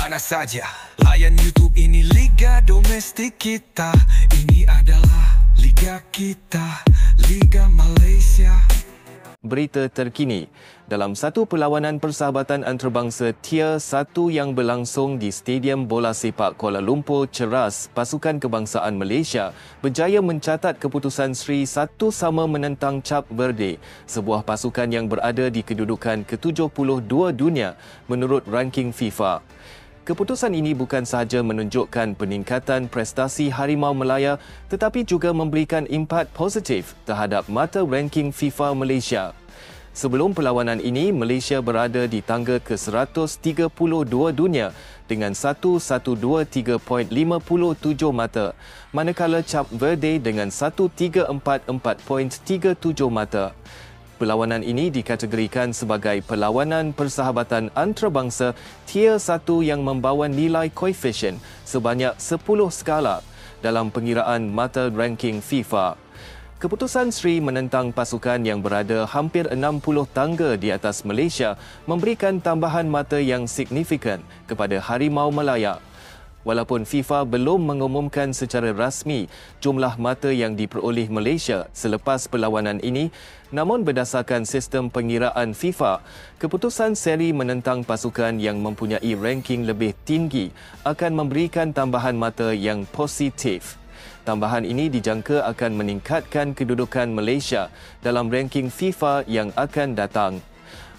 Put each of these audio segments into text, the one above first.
mana saja. Layan YouTube, ini Liga Domestik kita. Ini adalah Liga kita, Liga Malaysia. Berita terkini, dalam satu perlawanan persahabatan antarabangsa Tier 1 yang berlangsung di Stadium Bola Sepak Kuala Lumpur Ceras, pasukan kebangsaan Malaysia berjaya mencatat keputusan seri 1-1 menentang Cap Verde, sebuah pasukan yang berada di kedudukan ke-72 dunia menurut ranking FIFA. Keputusan ini bukan sahaja menunjukkan peningkatan prestasi Harimau Melaya tetapi juga memberikan impak positif terhadap mata ranking FIFA Malaysia. Sebelum perlawanan ini, Malaysia berada di tangga ke-132 dunia dengan 1,123.57 mata, manakala Cap Verde dengan 1,344.37 mata. Perlawanan ini dikategorikan sebagai perlawanan persahabatan antarabangsa Tier 1 yang membawa nilai koefisien sebanyak 10 skala dalam pengiraan mata ranking FIFA. Keputusan seri menentang pasukan yang berada hampir 60 tangga di atas Malaysia memberikan tambahan mata yang signifikan kepada Harimau Melaya. Walaupun FIFA belum mengumumkan secara rasmi jumlah mata yang diperoleh Malaysia selepas perlawanan ini, namun berdasarkan sistem pengiraan FIFA, keputusan seri menentang pasukan yang mempunyai ranking lebih tinggi akan memberikan tambahan mata yang positif. Tambahan ini dijangka akan meningkatkan kedudukan Malaysia dalam ranking FIFA yang akan datang.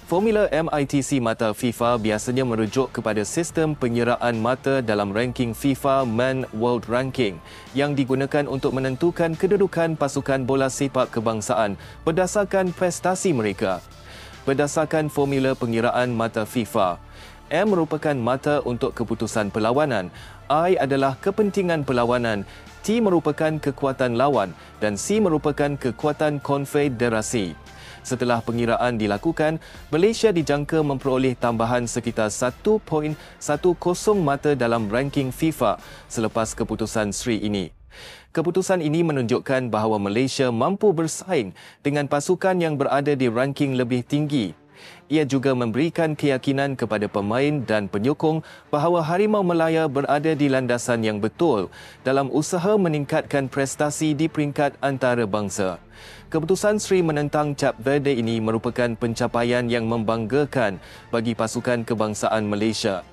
Formula MITC mata FIFA biasanya merujuk kepada sistem pengiraan mata dalam ranking FIFA Men World Ranking yang digunakan untuk menentukan kedudukan pasukan bola sepak kebangsaan berdasarkan prestasi mereka. Berdasarkan formula pengiraan mata FIFA, M merupakan mata untuk keputusan perlawanan, I adalah kepentingan perlawanan, T merupakan kekuatan lawan dan C merupakan kekuatan konfederasi. Setelah pengiraan dilakukan, Malaysia dijangka memperoleh tambahan sekitar 1.10 mata dalam ranking FIFA selepas keputusan seri ini. Keputusan ini menunjukkan bahawa Malaysia mampu bersaing dengan pasukan yang berada di ranking lebih tinggi. Ia juga memberikan keyakinan kepada pemain dan penyokong bahawa Harimau Melaya berada di landasan yang betul dalam usaha meningkatkan prestasi di peringkat antarabangsa. Keputusan seri menentang Cap Verde ini merupakan pencapaian yang membanggakan bagi pasukan kebangsaan Malaysia.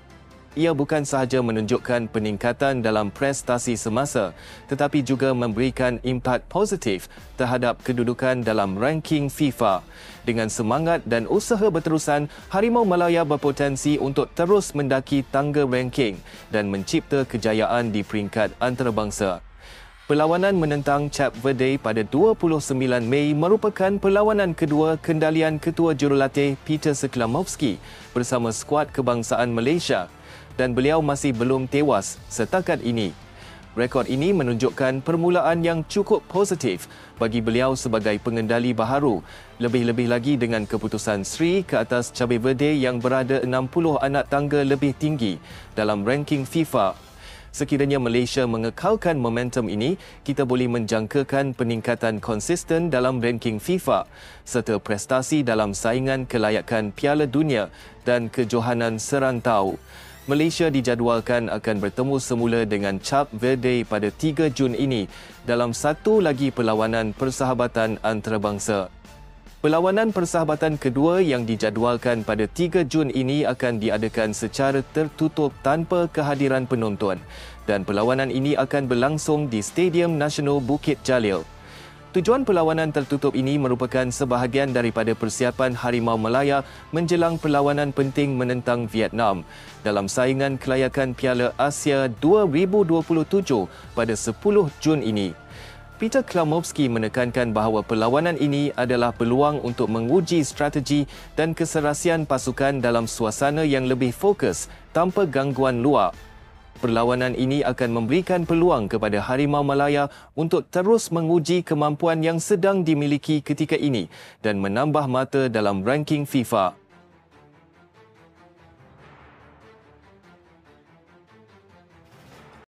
Ia bukan sahaja menunjukkan peningkatan dalam prestasi semasa, tetapi juga memberikan impak positif terhadap kedudukan dalam ranking FIFA. Dengan semangat dan usaha berterusan, Harimau Melaya berpotensi untuk terus mendaki tangga ranking dan mencipta kejayaan di peringkat antarabangsa. Perlawanan menentang Cap Verde pada 29 Mei merupakan perlawanan kedua kendalian Ketua Jurulatih Peter Seklamovski bersama skuad kebangsaan Malaysia dan beliau masih belum tewas setakat ini. Rekod ini menunjukkan permulaan yang cukup positif bagi beliau sebagai pengendali baharu, lebih-lebih lagi dengan keputusan seri ke atas Cabe Verde yang berada 60 anak tangga lebih tinggi dalam ranking FIFA. Sekiranya Malaysia mengekalkan momentum ini, kita boleh menjangkakan peningkatan konsisten dalam ranking FIFA serta prestasi dalam saingan kelayakan Piala Dunia dan kejohanan serantau. Malaysia dijadualkan akan bertemu semula dengan Cap Verde pada 3 Jun ini dalam satu lagi perlawanan persahabatan antarabangsa. Perlawanan persahabatan kedua yang dijadualkan pada 3 Jun ini akan diadakan secara tertutup tanpa kehadiran penonton dan perlawanan ini akan berlangsung di Stadium Nasional Bukit Jalil. Tujuan perlawanan tertutup ini merupakan sebahagian daripada persiapan Harimau Melaya menjelang perlawanan penting menentang Vietnam dalam saingan kelayakan Piala Asia 2027 pada 10 Jun ini. Peter Klamovski menekankan bahawa perlawanan ini adalah peluang untuk menguji strategi dan keserasian pasukan dalam suasana yang lebih fokus tanpa gangguan luar. Perlawanan ini akan memberikan peluang kepada Harimau Melaya untuk terus menguji kemampuan yang sedang dimiliki ketika ini dan menambah mata dalam ranking FIFA.